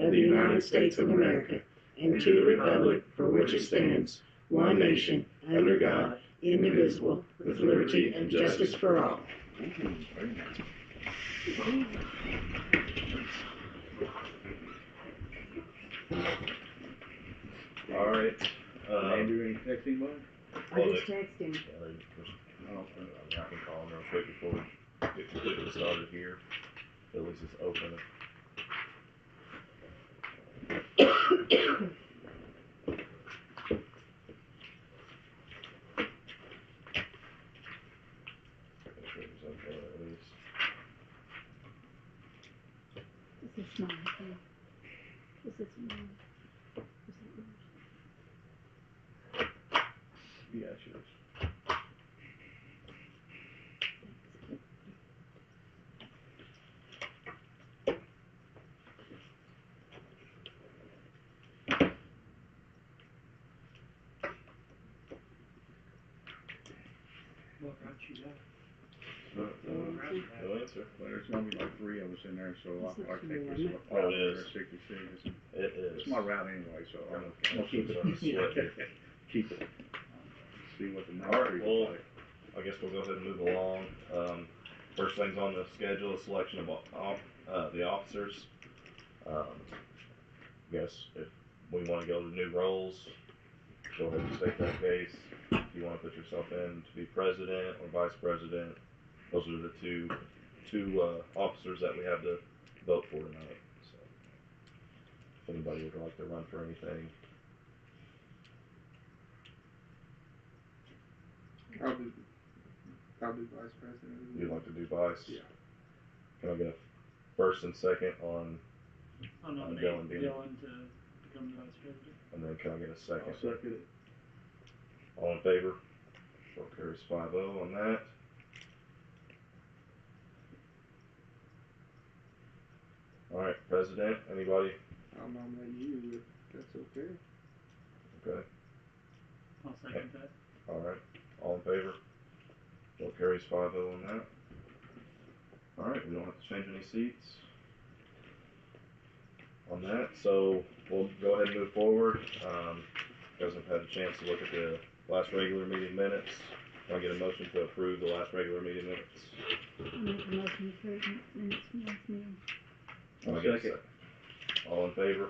of the United States of America, and to the republic for which it stands, one nation, under God, indivisible, with liberty and justice for all. All right. Andrew, any texting, bud? I just texted him. I can call him real quick before we get completely started here. At least it's open. This is mine. This is mine. Yeah, it's yours. What route you got? No answer. Well, there's gonna be like 3 of us in there, so I think This this is is Oh, it is. 66. It is. It's my route anyway, so I'm I'm gonna keep starting to sweat here. it. Keep it. See what the next All right, three well, look like. I guess we'll go ahead and move along. First things on the schedule is selection of the officers. I guess if we want to go to new roles, go ahead and state that case. If you want to put yourself in to be president or vice president, those are the two officers that we have to vote for tonight. So, if anybody would like to run for anything, I'll do vice president. you'd like to do vice? Yeah. Can I get a first and second on I'll nominate Dylan being- Dylan to become the vice president. and then can I get a second? I'll second it. All in favor? Vote carries 5-0 on that. All right, president, anybody? I'll nominate you if that's okay. Okay, I'll second that. all right, all in favor? Vote carries 5-0 on that. All right, we don't have to change any seats on that, so we'll go ahead and move forward. Guys have had a chance to look at the last regular meeting minutes. Can I get a motion to approve the last regular meeting minutes? I make a motion for minutes from last meeting. Can I get a second? All in favor?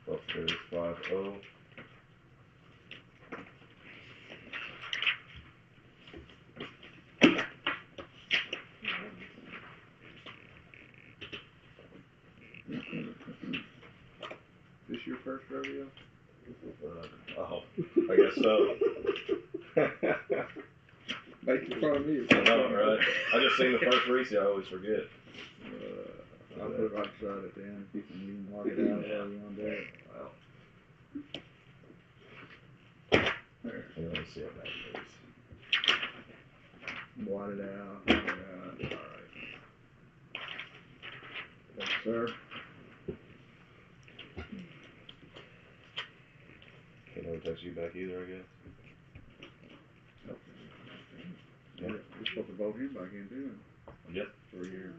Vote carries 5-0. This your first rodeo? Oh, I guess so. Making fun of me. I know, right? I just seen the first race, I always forget. I'll put it right beside it then. You can mark it out Yeah. while you're on there. Well, There. let me see what that is. Blot it out. Blot it out. All right. Yes, sir. Can't really text you back either, I guess. Yeah, we're supposed to vote him back in too. Yep. For a year.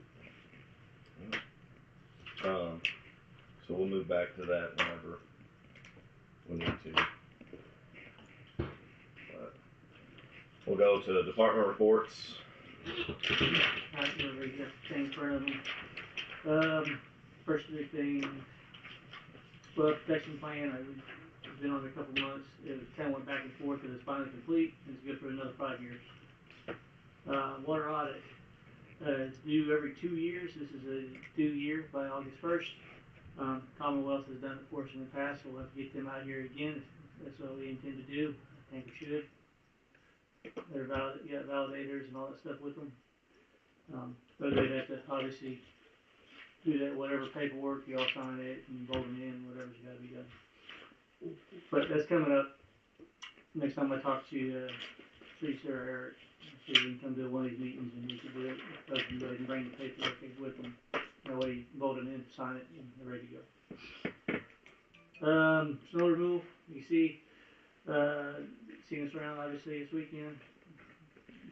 So we'll move back to that whenever we need to. But we'll go to department reports. Alright, we'll read that thing in front of them. First big thing, well, protection plan, I've been on it a couple months. It kind of went back and forth, and it's finally complete, and it's good for another 5 years. Water audit, it's due every 2 years. This is a due year by August 1st. Commonwealth has done it for us in the past, so we'll have to get them out here again. That's what we intend to do. I think we should. They're valid, you got validators and all that stuff with them. But they'd have to obviously do that, whatever paperwork, you all sign it and vote them in, whatever's gotta be done. But that's coming up. Next time I talk to Teresa or Eric, see if we can come to one of these meetings and we can do it. They can bring the paperwork with them. That way you vote them in, sign it, and they're ready to go. Snow removal, you see, seeing us around obviously this weekend.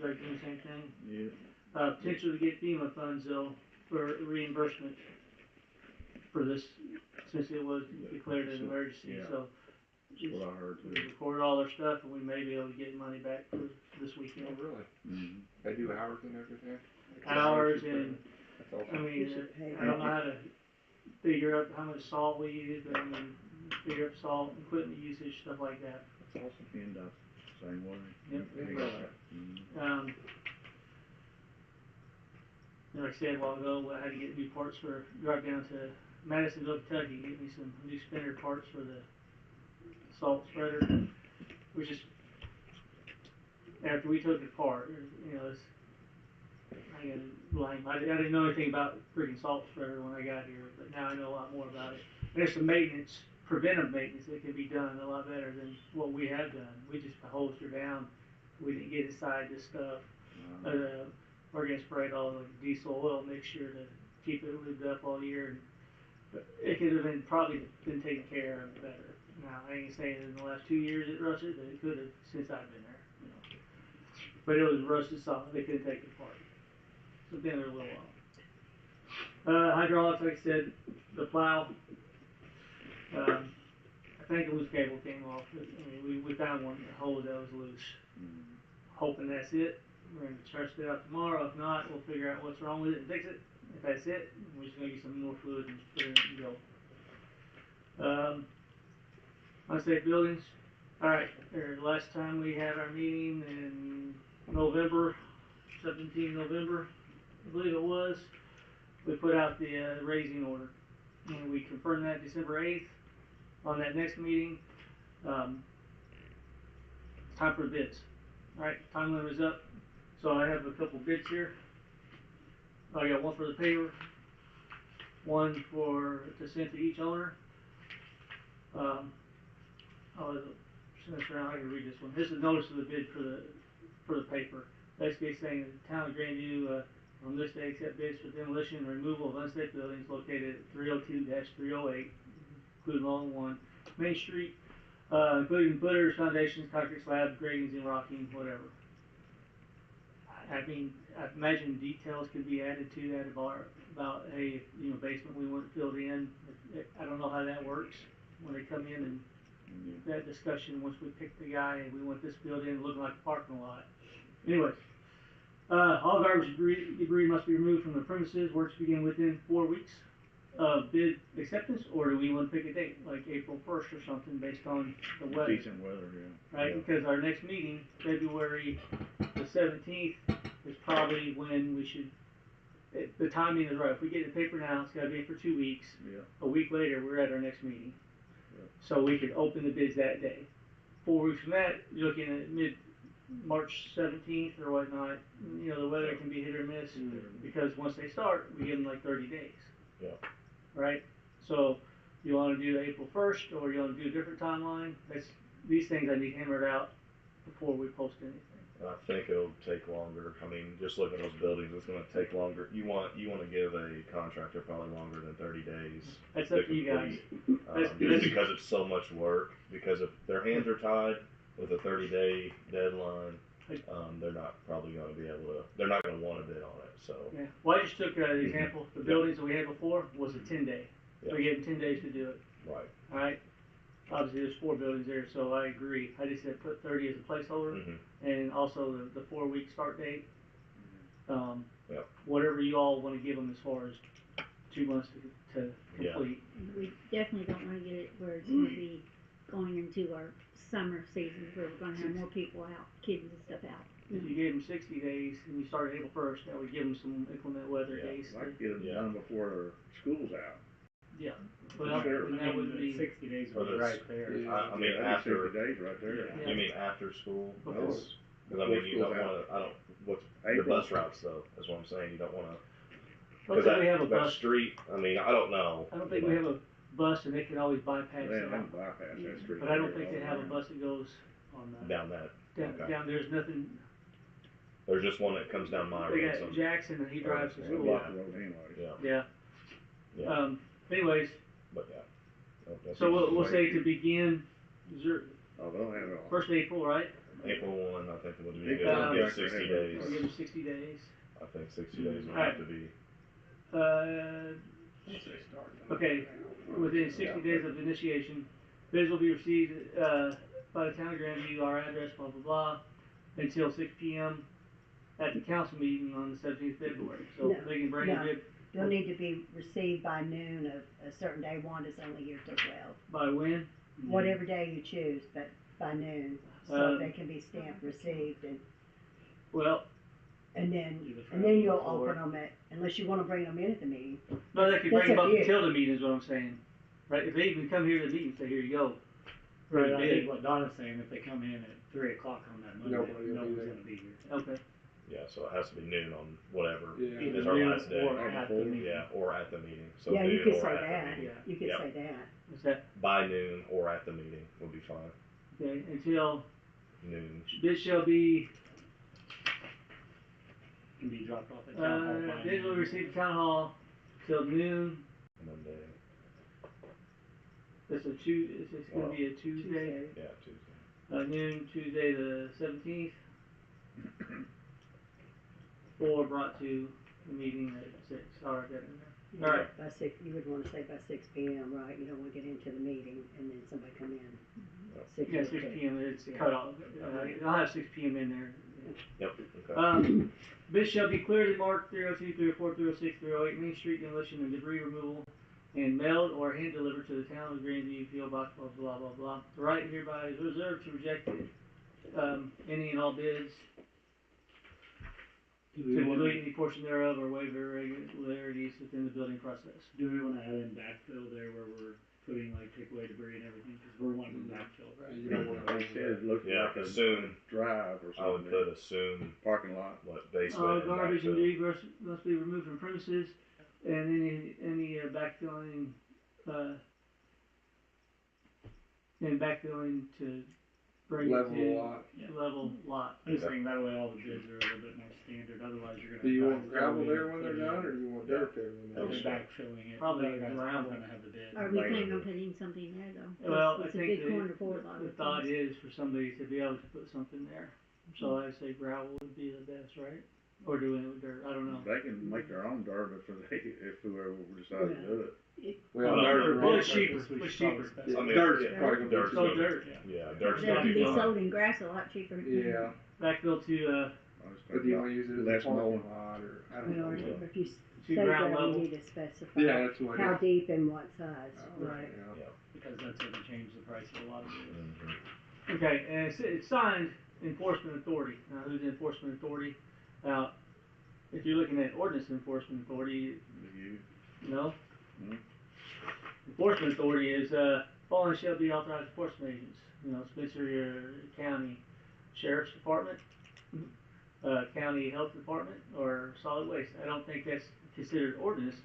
They're doing the same thing. Yeah. Potential to get FEMA funds though for reimbursement for this since it was declared an emergency, Yeah. so. That's what I heard We too. recorded all their stuff, and we may be able to get money back for this Oh, weekend. really? Mm-hmm. They do hours and everything? Hours and, That's awesome. I mean, We should pay I don't know how to figure out how much salt we use, but I mean, figure up salt, equipment usage, stuff like that. That's awesome. And same way. Yep. Mm-hmm. And like I said a while ago, I had to get new parts for, drive down to Madisonville, Kentucky, get me some new spinner parts for the salt spreader, which is, after we took it apart, you know, it's, I didn't know anything about freaking salt spreader when I got here, but now I know a lot more about it. And there's some maintenance, preventive maintenance that can be done a lot better than what we have done. We just hosed her down. We didn't get inside this stuff. We're gonna spray it all with diesel oil mixture to keep it lubed up all year. And it could have probably been taken care of better. Now, I ain't saying in the last 2 years it rusted, but it could have since I've been there, you know. But it was rusted solid. They couldn't take it apart. So it's been there a little while. Hydraulics, like I said, the plow. I think a loose cable came off. I mean, we found one hose that was loose. Hoping that's it. We're gonna test it out tomorrow. If not, we'll figure out what's wrong with it and fix it. If that's it, we're just gonna get some more fluid and put it in and go. Unsafe buildings. Alright, last time we had our meeting in November, 17 November, I believe it was, we put out the raising order. And we confirmed that December 8th. On that next meeting, it's time for the bids. Alright, time limit is up. So I have a couple bids here. I got one for the paver, one to send to each owner. I'll send this around. I can read this one. This is notice of the bid for the paper. Basically saying the town of Grandview on this day accept bids for demolition and removal of unsafe buildings located at 302-308, including all in one Main Street, including footers, foundations, concrete slab, gratings, and rocking, whatever. I mean, I imagine details could be added to that about hey, you know, basement we want filled in. I don't know how that works when they come in and that discussion once we pick the guy and we want this filled in looking like a parking lot. Anyways, all garbage debris must be removed from the premises. Works begin within 4 weeks of bid acceptance, or do we want to pick a date like April 1st or something based on the weather? Decent weather, yeah. Right, because our next meeting, February the 17th, is probably when we should, the timing is right. If we get the paper now, it's gotta be for 2 weeks. Yeah. A week later, we're at our next meeting. Yeah. So we could open the bids that day. 4 weeks from that, you're looking at mid-March 17th or whatnot. You know, the weather can be hit or miss, because once they start, we give them like 30 days. Yeah. Right? So, you wanna do April 1st, or you wanna do a different timeline? These things I need hammered out before we post anything. I think it'll take longer. I mean, just look at those buildings, it's gonna take longer. You wanna give a contractor probably longer than 30 days. That's up to you guys. Just because it's so much work, because if their hands are tied with a 30-day deadline, they're not probably gonna be able to, they're not gonna wanna bid on it, so. Yeah, well, I just took the example, the buildings that we had before was a 10-day. Yeah. We gave them 10 days to do it, Right. alright? Obviously, there's 4 buildings there, so I agree. I just said put 30 as a placeholder, and also the 4-week start date. Yep. Whatever you all wanna give them as far as 2 months to complete. We definitely don't wanna get it where it's gonna be going into our summer season where we're gonna have more people out, kids and stuff out. If you gave them 60 days and you started April 1st, that would give them some inclement weather days. I'd like to get them done before school's out. Yeah, well, Sure. and that would be 60 days For was this- right there. Yeah. I mean, Yeah, that'd be after, 60 days right there. Yeah. you mean after school? Before. Because I mean, you don't Before wanna, school's what's the April. bus routes though, is what I'm saying, you don't wanna. Let's say we have a that bus. street, I mean, I don't know. I don't think we have a bus and they can always bypass They it. don't bypass that street. But I don't think they have a bus that goes on Down that, okay. down there's nothing. There's just one that comes down my They road. got so- Jackson and he drives to Yeah. school. Block road anyway. Yeah, Yeah. Anyways, but yeah. That's so easy. we'll say to begin Oh, they'll have it all. 1st of April, right? April 1, I think it would be Big good, time. give 60 We'll days. give them 60 days. I think 60 days would Alright. have to be, Okay, within 60 days of initiation, bids will be received, by the town of Grandview, our address, blah, blah, blah, until 6 p.m. at the council meeting on the 17th of February. So No, they can bring a no. bid They'll need to be received by noon of a certain day. Wanda's only here till 12. by when? Whatever day you choose, but by noon, so they can be stamped received, Well, and then Friday you'll before. open them at, unless you wanna bring them in at the meeting. no, they can That's bring them up up to you. until the meeting is what I'm saying. Right, if they even come here to the meeting, say, here you go. Right, I Bid. think what Donna's saying, if they come in at 3 o'clock on that Monday, Nobody will no be one's there. gonna be here. Okay, Yeah, so it has to be noon on whatever Yeah. Either is our noon last day. or at the meeting. Yeah, or at the meeting. So Yeah, you noon could or say at the that, meeting. Yeah. you could Yep. say that. what's that? By noon or at the meeting would be fine. Okay, until Noon. bids shall be, Can be dropped off at town hall by bids will noon. be received at town hall till noon. Monday. It's gonna be a Tuesday. Yeah, Tuesday. Noon, Tuesday the 17th. Or brought to the meeting at 6, alright, got it in there. Alright, By 6, you would wanna say by 6 p.m., right? You don't wanna get into the meeting and then somebody come in. 6 yeah, is 6 good. p.m. is the cutoff. I'll have 6 p.m. in there. Yep. Okay. Bids shall be clearly marked 302, 304, 306, 308 Main Street demolition and debris removal, and mailed or hand delivered to the town of Grandview, PO Box, blah, blah, blah, blah. The right hereby is reserved to reject any and all bids, Do to we wanna, delete any portion thereof or waive irregularities within the building process. do we wanna add in backfill there where we're putting like takeaway debris and everything, cause we're wanting backfill, right? You don't want They said it looked Yeah, like a assume. drive or I would something, put assume parking lot. what basement and Garbage and backfill. debris must be removed from premises, and any backfilling, and backfilling to bring it Level to lot. level lot. I'm just thinking that way all the bids are a little bit more standard, otherwise you're gonna. Do you have want guys gravel going there in when and they're putting done, in- or you want dirt there when and they're then done? backfilling it. Probably The other guys aren't gravel. gonna have the bid. Are we Like- planning on putting something there though? Well, I It's a think big corner for the thought is for somebody to be able to put something there. So I say gravel would be the best, right? Or doing it with dirt, I don't know. They can make their own dirt if whoever decides to do it. Well, Well, dirt, Well, dirt, it's cheaper, We it's should probably cheaper. specify. I mean, dirt's yeah, probably gonna dirt's be. So gonna be- dirt, Yeah, dirt's That gonna can be be fine. sold in grass a lot cheaper. Yeah, Backfill to, I was but do you thinking wanna use it as less a parking mowing. lot, or, I don't Well, know. if you to say ground gravel, level. you need to specify Yeah, that's what how it deep and what size, is. right? Yeah. Because that's gonna change the price of a lot of bids. Mhm. okay, and it's signed enforcement authority. Now, who's the enforcement authority? Now, if you're looking at ordinance enforcement authority, You- no? Mhm. Enforcement authority is, following shall be authorized enforcement agents, Spencer County Sheriff's Department, County Health Department, or Solid Waste. I don't think that's considered ordinance,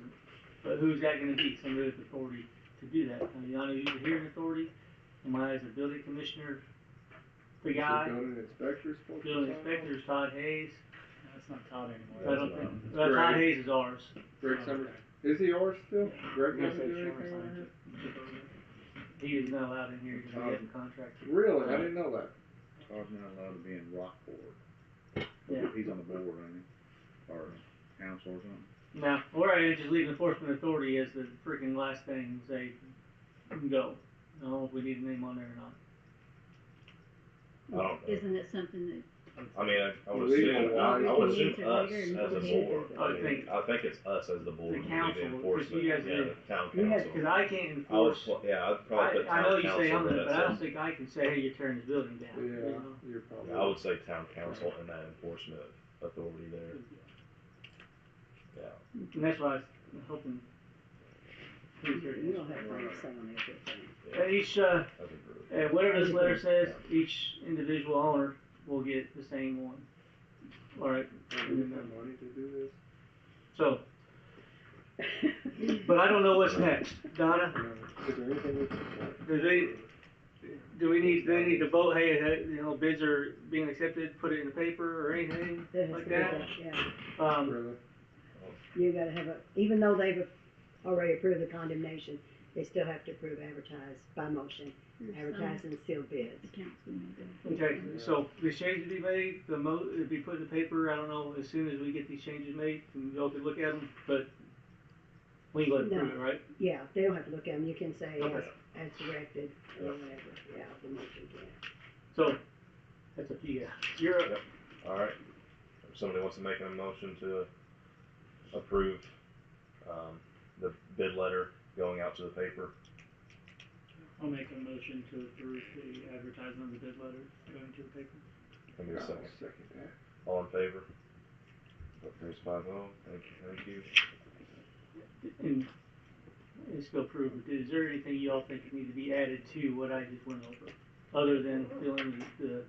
but who's that gonna be? Somebody with authority to do that. I mean, I know you're hearing authority, am I as a building commissioner, the So guy, building inspector's supposed to building sign off? inspector's Todd Hayes, That's not Todd anymore. I don't That's think, not- well, Todd Greg. Hayes is ours. Greg Oh, Summers, okay. is he ours still? Greg Yeah, doesn't so do Schumer anything signed around it. He is not allowed in here because he has a contract. here? Really? I didn't know that. Todd's not allowed to be in Rockport. Yeah. He's on the board, ain't he? Or council or something. Now, or I just leave enforcement authority as the freaking last thing and say, go. I don't know if we need a name on there or not. I don't know. Isn't it something that, I mean, I would Legal assume, wise. I would We can assume answer us later and as a go ahead. board. I would think- I think it's us as the board. The who do council, 'cause enforcement. you guys Yeah, did- the town You had- council. Cause I can't I would, enforce, yeah, I'd probably put I town know you council, say I'm but in it, but I don't that's think I can say, hey, you're tearing this building down. you Yeah, know? you're probably. I would say town council and that enforcement authority there. Yeah. And that's why I was hoping. You don't have final say on everything. Each, As a group. whatever this letter says, each individual owner will get the same one. Alright, Do we have money to do this? so, but I don't know what's next. Donna, No. Is there anything we can say? do they need to vote, hey, bids are being accepted, put it in the paper or anything That has like to be that? done, yeah. Really? You gotta have even though they've already approved the condemnation, they still have to approve advertised by motion, advertised and sealed bids. the council may do? Okay, so the changes be made, it'd be put in the paper, I don't know, as soon as we get these changes made, and y'all can look at them, but We can go ahead and No. approve it, right? Yeah, they don't have to look at them, you can say Okay. as directed or whatever, yeah, the motion, yeah. So, that's up to you guys. You're up. Yep. Alright, if somebody wants to make a motion to approve, the bid letter going out to the paper, I'll make a motion to approve the advertisement of the bid letter going to the paper. can we get a I'll second? second that. All in favor? Vote carries 5-0, thank you. And it's still approved. Is there anything y'all think need to be added to what I just went over? Other than filling the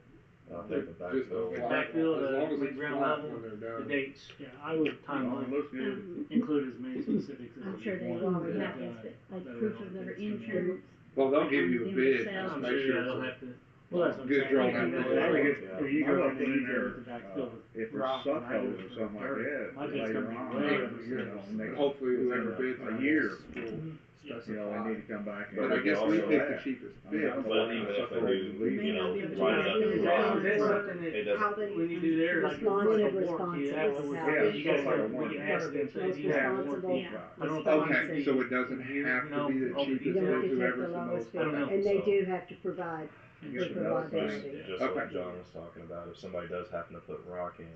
I think the Just a backfill, flat, backfill, as long as the it's ground flat level, when they're the done. dates, Yeah, I would timeline? Looks good. include as many specifics as I'm you sure they want. will already to have be this, done. but like That way proof all of their bids come in. insurance. Well, they'll give you a Them bid, themselves. just I'm make sure, sure yeah, it's they'll a have to, well, that's what I'm good saying. drawn You out know, bid. that way If, Yeah. if you go I'm running in there either, with the backfill with if it's rock suck and I holes do or for something like dirt, that, my bid's later gonna be on, way you over know, But next, hopefully whoever Yeah. bids a on year. this will you know, they need to specify. come back and. But I guess we also- pick the cheapest I'm bid. not but gonna even let if they suck holes do, leave. May you not know, be able to write it do up that. in Is rock, that Or something it that, doesn't, how they when you do there, like, Responsive like a warranty, responsible afterwards, is how Yeah, you guys like a have, we warranty. can ask them, say, Most do you have a responsible warranty? Yeah. I don't know if responsive. Okay, so it doesn't You have to know be the all the cheapest You don't have bid, to take whoever's the the lowest most. bid, I don't know. and they So- do have to provide Here's proof of another thing. liability. just Okay. what John was talking about, if somebody does happen to put rock in,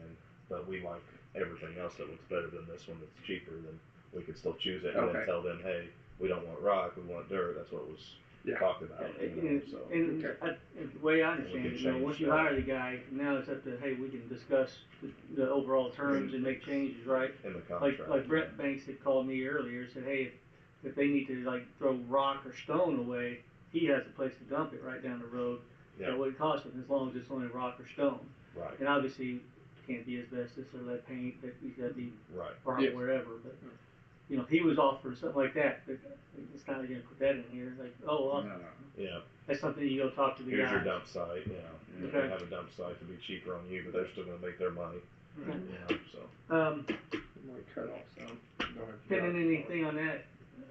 but we like everything else that looks better than this one that's cheaper, then we could still choose it and then Okay. tell them, hey, we don't want rock, we want dirt, that's what was Yeah. talked about, you know, And, so. and Okay. the way I We understand can it, you know, change once you that. hire the guy, now it's up to, hey, we can discuss the overall terms and make changes, right? In the contract. Like Brett Banks had called me earlier, said, hey, if they need to like throw rock or stone away, he has a place to dump it right down the road. Yeah. That would cost him as long as it's only rock or stone. Right, And obviously, can't be asbestos or lead paint, that he's gotta be right, or Yes. wherever, but, you know, he was offered something like that, but it's not gonna put that in here, like, oh, well, No, no. yeah, that's something you go talk to the here's your guys. dump site, you know, you Okay. can have a dump site to be cheaper on you, but they're still gonna make their money, Okay. you know, so. Might cut off some. Don't have to Pending drive anything on that,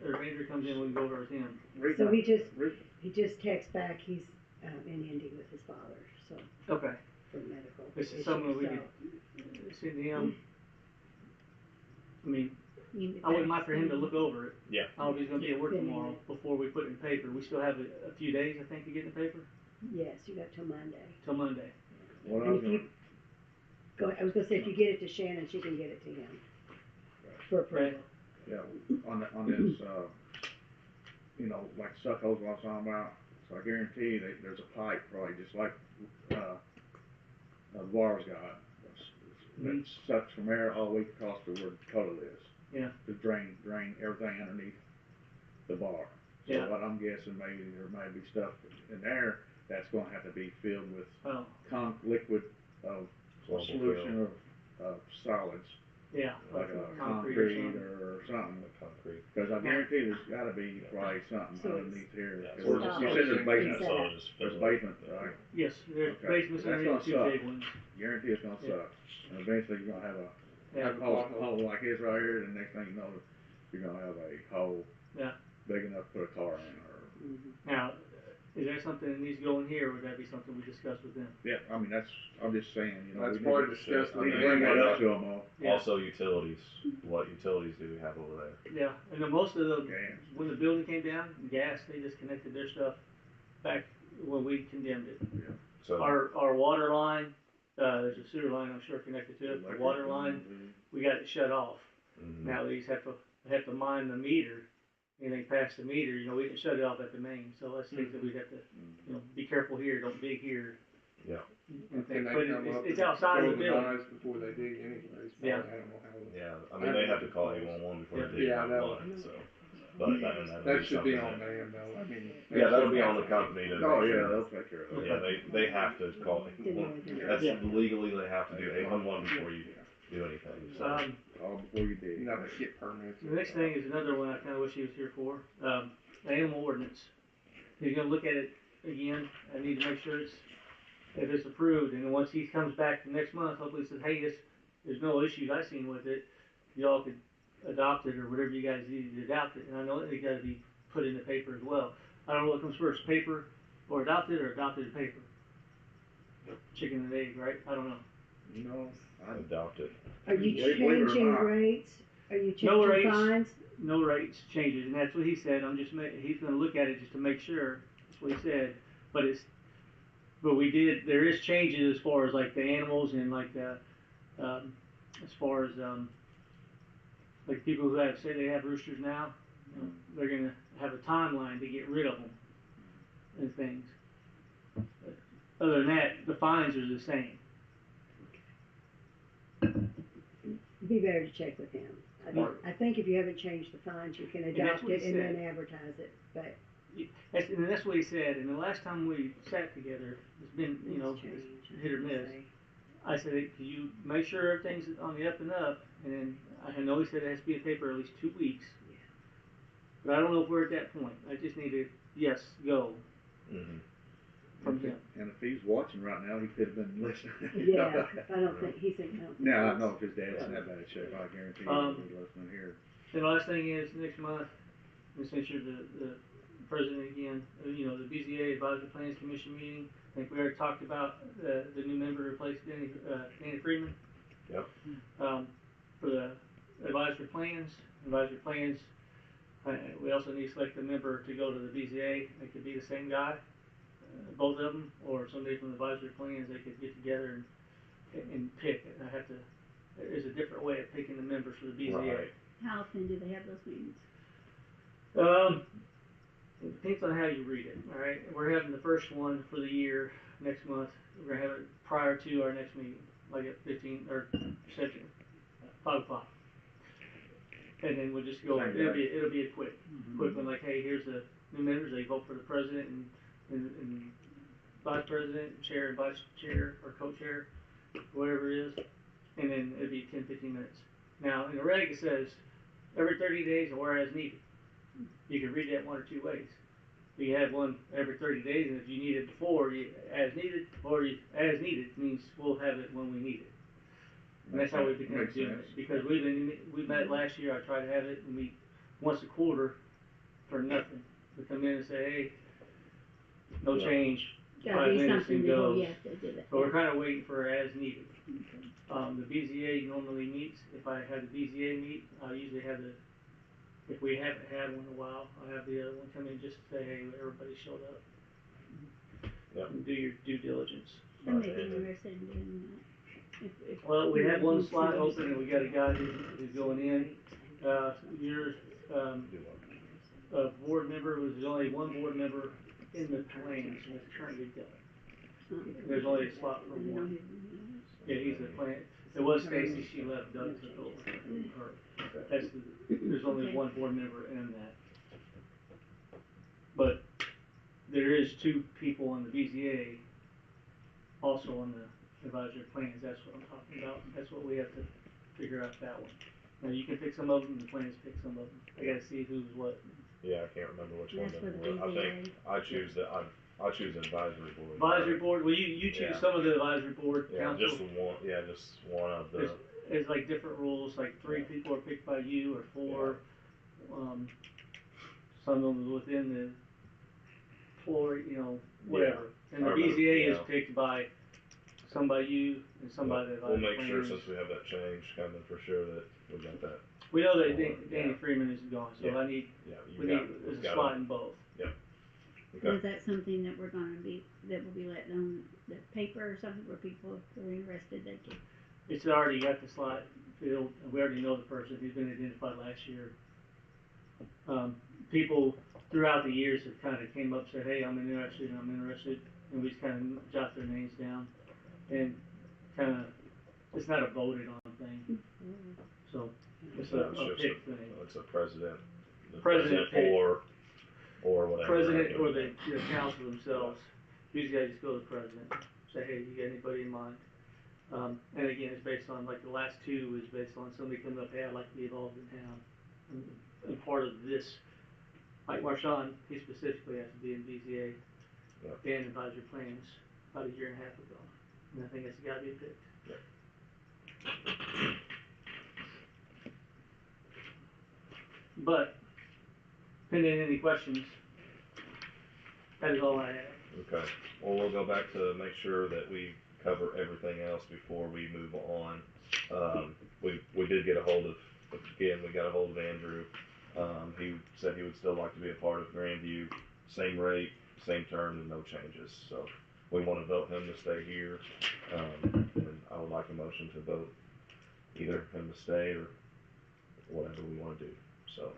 or Andrew comes in, we can go over with him. So he just texts back, he's in Indy with his father, so, Okay, for medical this is issues, something we so. could send him, I mean, You- I wouldn't mind for him to look over it. Yeah. I hope he's gonna be at work Yeah. tomorrow before we put it in paper. We still have a few days, I think, to get in the paper, Yes, you got till Monday. till Monday. What I And was if you, gonna, I was gonna say, if you get it to Shannon, she can get it to him for approval. yeah, on this, you know, like suck holes I was talking about, so I guarantee you that there's a pipe probably just like, Laura's got, that sucks from there all the way across to where the total is. Yeah. To drain everything underneath the bar. So Yeah. what I'm guessing, maybe there might be stuff in there that's gonna have to be filled with Oh, liquid of Global solution of solids, yeah. like a Concrete concrete or or something. Concrete. Cause I guarantee there's gotta be probably something So it's- underneath here. Yeah, 'Cause so we're just you said there's It's basement, set So up. just there's fill it. basement, right? Yes, there's Okay. basements That's underneath gonna the two suck. big ones. Guarantee it's gonna Yeah. suck. And eventually you're gonna have a Yeah. Have a hole pothole. like this right here, and next thing you know, you're gonna have a hole. Yeah. Big enough to put a car in, or, Now, is there something that needs to go in here, or would that be something we discuss with them? yeah, I mean, I'm just saying, you know. That's we need probably to- discussed I We mean, need to bring that what up to them all. Yeah. Also utilities, what utilities do we have over there? Yeah, and then most of them, Gas. when the building came down, gas, they disconnected their stuff back when we condemned it. So, Our water line, there's a sewer line, I'm sure connected to it, the water line, we got it shut off. mhm, Now they just have to mine the meter, anything past the meter, you know, we can shut it off at the main, so that's things that we'd have to, you know, be careful here, don't dig here. Yeah. And Can things, they but come up it's and outside of the close building. eyes before they dig anyways? Yeah. I don't know how. yeah, I mean, they have to call 811 before they dig Yeah, I know. 911, so, but that'll That be should be something on that- them though, I mean. Yeah, that'll be on the company to Oh, make yeah, sure. they'll take care of it. Yeah, they have to call, that's Yeah. legally, they have to do 811 before you do anything, so. All before you dig. You know, they get permits. The next thing is another one I kinda wish he was here for, the animal ordinance. He's gonna look at it again, I need to make sure if it's approved, and then once he comes back next month, hopefully he says, hey, there's no issues I seen with it, y'all could adopt it, or whatever you guys need to adopt it, and I know it gotta be put in the paper as well. I don't know what comes first, paper or adopted in paper? Chicken and egg, right? I don't know. You know, Adopt it. Are you Believe it or changing not. rates? Are you No changing rates. fines? no rates changes, and that's what he said. I'm just he's gonna look at it just to make sure. That's what he said. But there is changes as far as like the animals and like the, as far as like people who say they have roosters now, they're gonna have a timeline to get rid of them and things. But other than that, the fines are the same. It'd be better to check with him. I think if you haven't changed the fines, you can that's adopt what he it and then said. advertise it, but. That's what he said. And the last time we sat together, it's been it's hit or miss. I said, hey, can you make sure everything's on the up and up? And then I know he said it has to be in paper at least 2 weeks. Yeah. But I don't know if we're at that point. I just need to go from him. And if he's watching right now, he could have been listening. Yeah, I don't think, he said no. No, I know if his dad's had that shit, I guarantee he'll be listening here. And the last thing is next month, since you're the president again, the BZA Advisory Plans Commission meeting. I think we already talked about the new member replaced Danny Freeman. Yep. For the advisory plans, we also need to select a member to go to the BZA. It could be the same guy, both of them, or somebody from the advisory plans. They could get together and pick. And there's a different way of picking the members for the BZA. Right. How often do they have those meetings? It depends on how you read it. All right, we're having the first one for the year next month. We're gonna have it prior to our next meeting, like at 15 or 5 o'clock, and then we'll just go. It'll be a quick one. Like, hey, here's the new members. They vote for the president and vice president, chair and vice chair or co-chair, whatever it is, and then it'll be 10-15 minutes. Now in the reg it says every 30 days or as needed. You can read that one or two ways. You have one every 30 days, and if you need it before, as needed, or as needed means we'll have it when we need it. And that's how we become doing it. Because we met last year. I tried to have it and meet once a quarter for nothing. We come in and say, hey, no change. Gotta 5 be minutes something and before goes. you have to do that. So we're kind of waiting for as needed. The BZA normally meets. If I have the BZA meet, I usually have if we haven't had one in a while, I'll have the other one come in just to say, hey, everybody showed up. Yep. And do your due diligence. I may be interested in doing that. Well, we have one slot open and we got a guy who's going in. Your board member was only one board member in the plan, so it's currently done. There's only a slot for one. Yeah, he's the plan. It was Stacy, she left, Doug took over her. There's only one board member in that. But there is 2 people on the BZA also on the advisory plans. That's what I'm talking about. That's what we have to figure out that one. Now you can pick some of them, the plans pick some of them. I gotta see who's what. Yeah, I can't remember which one. That's for the I think BZA. I choose the advisory board. Advisory board, well you choose some of the advisory board, Yeah, council. just one of the. There's like different rules, like 3 people are picked by you or 4. Some of them within the floor, whatever. And the BZA is picked by some by you and some by the advisory We'll make sure planners. since we have that change coming for sure that we got that. We know that Danny Freeman is gone, so Yeah. I need, Yeah, there's a slot in both. Okay. Is that something that we'll be letting on the paper or something where people, if they're interested, they can? It's already got the slot filled, and we already know the person who's been identified last year. People throughout the years have kind of came up and said, hey, I'm interested, and we just kind of jot their names down, and kind of, it's not a voted on thing, so it's a pick thing. It's a president. The President pick. or whatever. President or the council themselves. Usually I just go to the president, say, hey, you got anybody in mind? And again, it's based on, like the last 2 is based on somebody coming up, hey, I'd like to be involved in town. And part of this, like Marshawn, he specifically has to be in BZA and advisory plans about 1.5 years ago. And I think that's got to be picked. But, pending any questions, that is all I have. Okay. Well, we'll go back to make sure that we cover everything else before we move on. We did get a hold of again, we got a hold of Andrew. He said he would still like to be a part of Grandview, same rate, same term, and no changes. So we want to vote him to stay here, and I would like a motion to vote either him to stay or whatever we want to do. So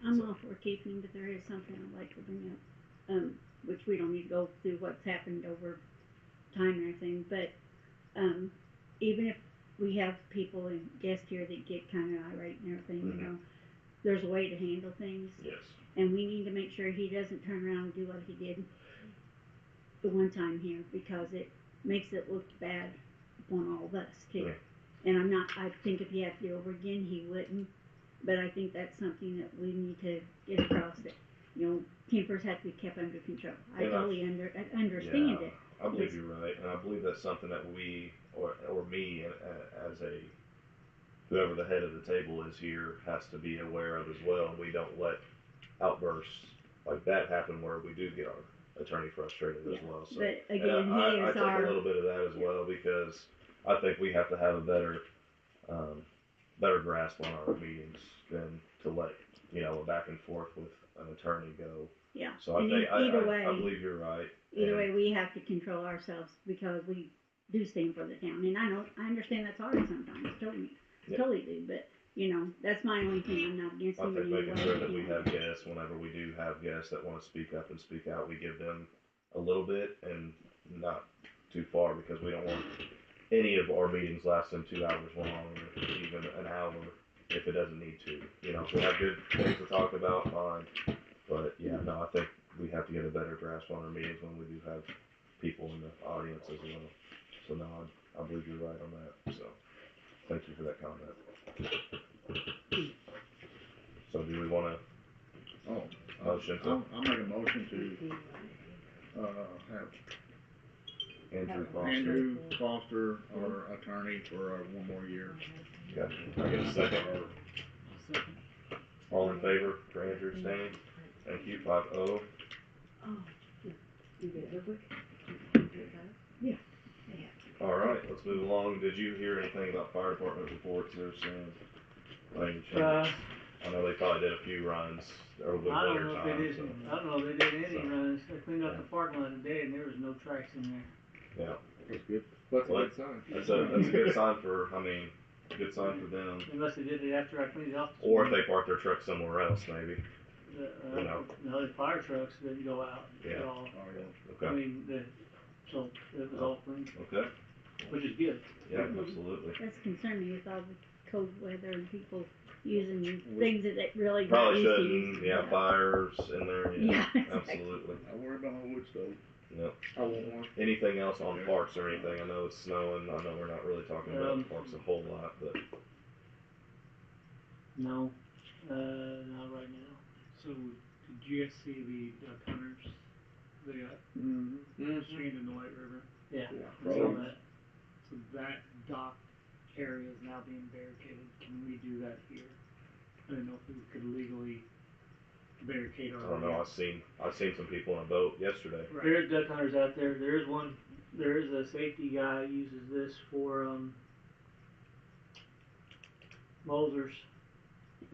I'm all for keeping, but there is something I'd like to bring up, which we don't need to go through what's happened over time and everything, but, even if we have people and guests here that get kind of irate and everything, you know, there's a way to handle things, yes, and we need to make sure he doesn't turn around and do what he did the one time here, because it makes it look bad upon all of us too. Yeah. And I think if he had to do it over again, he wouldn't, but I think that's something that we need to get across, that, you know, tempers have to be kept under control. I And totally understand yeah, it. I believe you're right, and I believe that's something that we, or me, as a whoever the head of the table is here, has to be aware of as well. We don't let outbursts like that happen where we do get our attorney frustrated as well. So, But and again, I take a little bit of that as well, because I think we have to have a better grasp on our meetings than to let, you know, a back and forth with an attorney go. Yeah. So I And think either way, I believe you're right. Either way, we have to control ourselves, because we do stand for the town, and I understand that's hard sometimes, totally do, but, you know, that's my only thing. I'm not against I him in think any way. making sure that we have guests, whenever we do have guests that want to speak up and speak out, we give them a little bit and not too far, because we don't want any of our meetings lasting 2 hours long, or even an hour if it doesn't need to. You know, if we have good things to talk about, fine. But yeah, no, I think we have to get a better grasp on our meetings when we do have people in the audience as well. So no, I believe you're right on that. So thank you for that comment. So do we want to motion to I'll make a motion to, have Andrew Foster? Andrew Foster, our attorney, for, 1 more year. Gotcha. I get a second. All in favor for Andrew staying? Thank you. 5-0. Oh, you did it real quick? Yeah. All right, let's move along. Did you hear anything about fire department reports they're saying? By any chance? I know they probably did a few runs over the I don't winter know if time. they did, So, I don't know if they did any So, runs. They cleaned up yeah. the parking lot today and there was no tracks in there. yeah, That's good. That's a Well, good sign. that's a good sign for. I mean, good sign for them. Unless they did it after I cleaned it off. this Or if morning. they park their truck somewhere else, maybe. The, you know. No, the fire trucks didn't go out at Yeah. all. Oh, yeah. I Okay. mean, so it was all clean, Okay. which is good. Yeah, absolutely. That's concerning me with all the cold weather and people using things that they really not Probably used to shouldn't. use. Yeah, fires in there. Yeah, Yeah, exactly. absolutely. I worry about my wood stove. Yep. I want one. Anything else on parks or anything? I know it's snowing. I know we're not really talking about parks a whole lot, but No, not right now. So, did you guys see the duck hunters? They got Mm-hmm. stranded in the White River. Yeah, Yeah. I saw that. So that dock area is now being barricaded. Can we do that here? I don't know if we could legally barricade our. I don't know. I've seen some people in a boat yesterday. Right. There's duck hunters out there. There is a safety guy who uses this for, Mosers.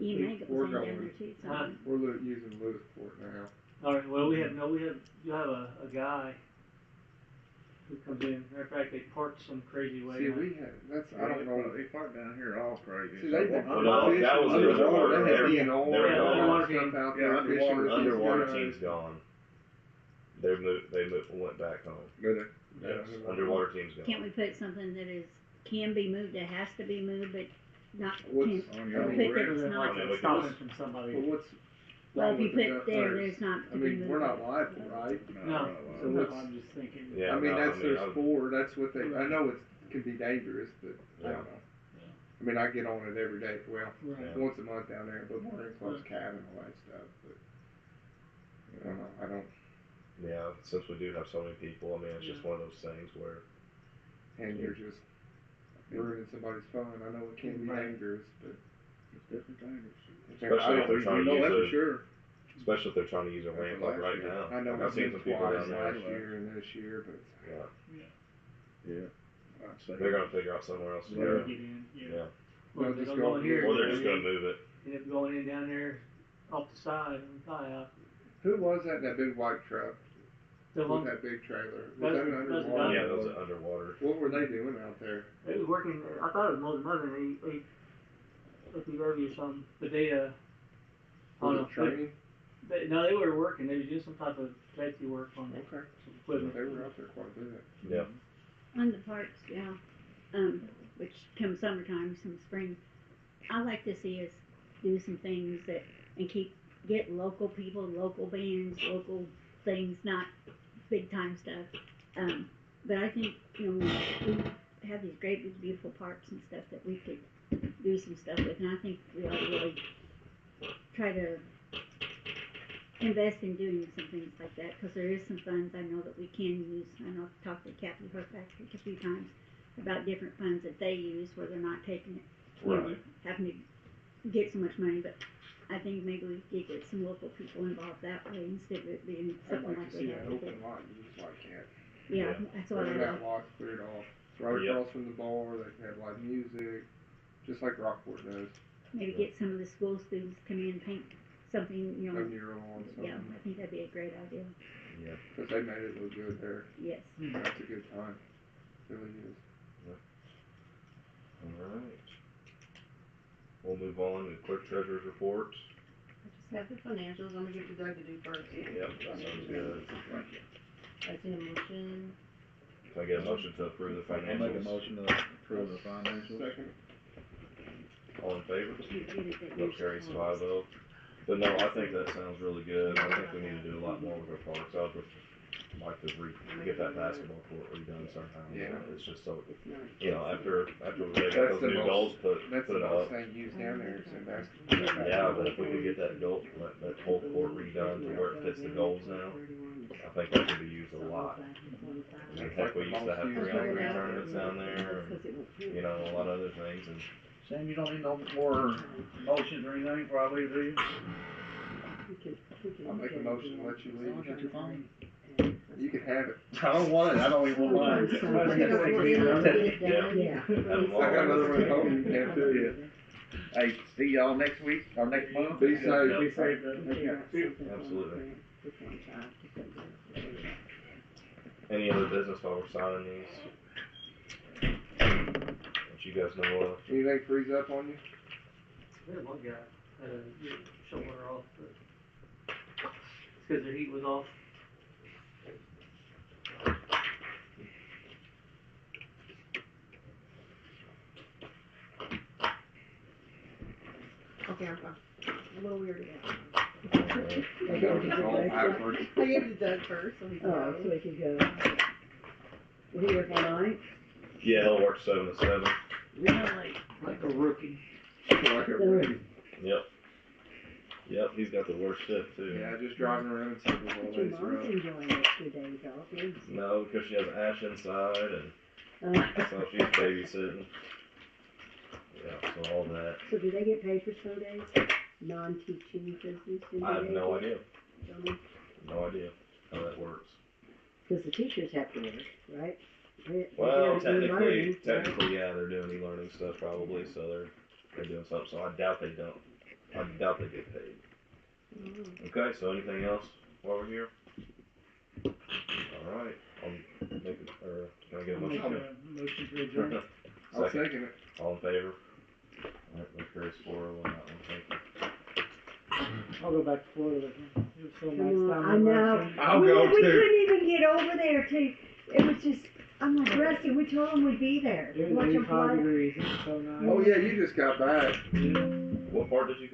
EMA was We're in down going. there too, so. Huh? We're using Lewisport now. Alright, well, you have a guy who comes in. Matter of fact, they parked some crazy way. See, out. we had, I don't know. They park down here all crazy. See, they've been Well, no, fishing that was the underwater. resort. They had They're- DNR they're and all gone. that stuff out Yeah, there underwater. fishing with these Underwater guys. team's gone. They went back home. Did they? Yes, Yeah, underwater team's gone. Can't we put something that can be moved, that has to be moved, but not, What's on or your put bridge? that it's Or not. I mean, we stop can it from somebody. But what's Well, wrong if you with the put duck there, hunters? there's not I to be mean, moved. we're not liable, right? No. So No, what's, I'm just thinking. Yeah, I mean, no, that's their I'm- sport. That's what they. I know it can be dangerous, but I Yeah. don't know. I mean, I get on it every day. Well, Right. once a month down there, but we're in close cat and all that stuff. But I don't know. I don't. Yeah, since we do have so many people, I mean, it's just one of those things where. And you're just ruining somebody's fun. I know it can be Right. dangerous, but It's definitely dangerous. Especially if they're trying to know use that for a, sure. especially if they're trying to use a After ramp like last right year. now. I know Like, I've it's seen been some people twice down there. last year and this year, but Yeah, Yeah. I'd say. they're gonna figure out somewhere else to Where go. to get in, yeah. Yeah. Well, They'll they're just gonna go go in here. Or they're just gonna move it. And if going in down there off the side on the tie out. Who was that big white truck The with one, that big trailer? Was That's- that an that's underwater? Yeah, those are underwater. What were they doing out there? it was working, I thought it was more than APW or something, but they, I don't Was know. it training? No, they were working, they were doing some type of safety work on Okay. some equipment. They were out there quite a bit. Yeah. On the parks, yeah, which come summertime, some spring, I like to see us do some things that, and get local people, local bands, local things, not big time stuff. But I think, we have these great big beautiful parks and stuff that we could do some stuff with, and I think we ought to really try to invest in doing some things like that, because there is some funds I know that we can use. I know I've talked to Kathy Kirkpatrick a few times about different funds that they use where they're not taking it, Right. having to get so much money, but I think maybe we could get some local people involved that way instead of it being I'd something like like to we see have that to open do. lot used like that. Yeah, Yeah. that's what I Clear like. that lot cleared off. Right Yep. across from the bar, they can have live music, just like Rockport does. Maybe get some of the school students to come in and paint something, A mural on yeah, something. I think that'd be a great idea. Cause they made it look good there. Yes. That's a good time. Really is. Alright. We'll move on to clerk treasurer's report. I just have the financials, I'm gonna give it to Doug to do first. Yep, that sounds good. I see a motion. Can I get a motion to approve the I'll make a financials? motion to approve the financials. Second. All in favor? You get it that That you're carries supposed- 5-0. But no, I think that sounds really good. I think we need to do a lot more with our parks. I'd like to get that basketball court redone somehow. Yeah. It's just so, It's not. after they got That's those the new most- goals That's put the up. most thing used down there is in basketball. Yeah, but if we could get that whole court redone to where it fits the goals now, I think that could be used a lot. I mean, heck, we used to have 3-on-3 tournaments down there, and, a lot of other things, and Sam, you don't need no more motions or anything probably, do you? I'll make a motion to let you I leave. got your phone. You can have it. I don't want it, I don't even want mine. Yeah. have them all. I got another one at home, you can have too. Hey, see y'all next week, or next month? Be safe. Yep. Be safe, then. Absolutely. Any other business while we're signing these? That you guys know of? Anything freeze up on you? We had one guy had a shoulder off, but it's because their heat was off. Okay, I'm fine. I'm a little weird about I got it all backwards. it. I gave it to Doug first, so he can Oh, go. so we could go. Is he work all night? Yeah, he'll work 7 to 7. Like a rookie. Like a ring. Yep, he's got the worst shift too. Yeah, just driving around in circles all But your day mom's throughout. enjoying extra days off, isn't she? No, because she has ash inside, and so she's babysitting. Yeah, so all that. So do they get paid for snow days? Non-teaching business? I have no idea. Don't they? No idea how that works. Cause the teachers have to work, right? Well, They're learning, right? technically, yeah, they're doing e-learning stuff probably, so they're doing something. So I doubt they don't. I doubt they get paid. Okay, so anything else while we're here? All right, I'll make it, or can I get a I'll make motion? a motion to adjourn. I'll Second. second it. All in favor? All right, that carries 4-0 on that one. Thank you. I'll go back to Florida. It was so nice Come on, down I there know. last year. I'll we, go we too. couldn't even get over there to, it was just, I'm like, Rusty, we told them we'd be there. It Watch was them 85 fly. degrees. It was so nice. Oh yeah, you just got back. What part did you go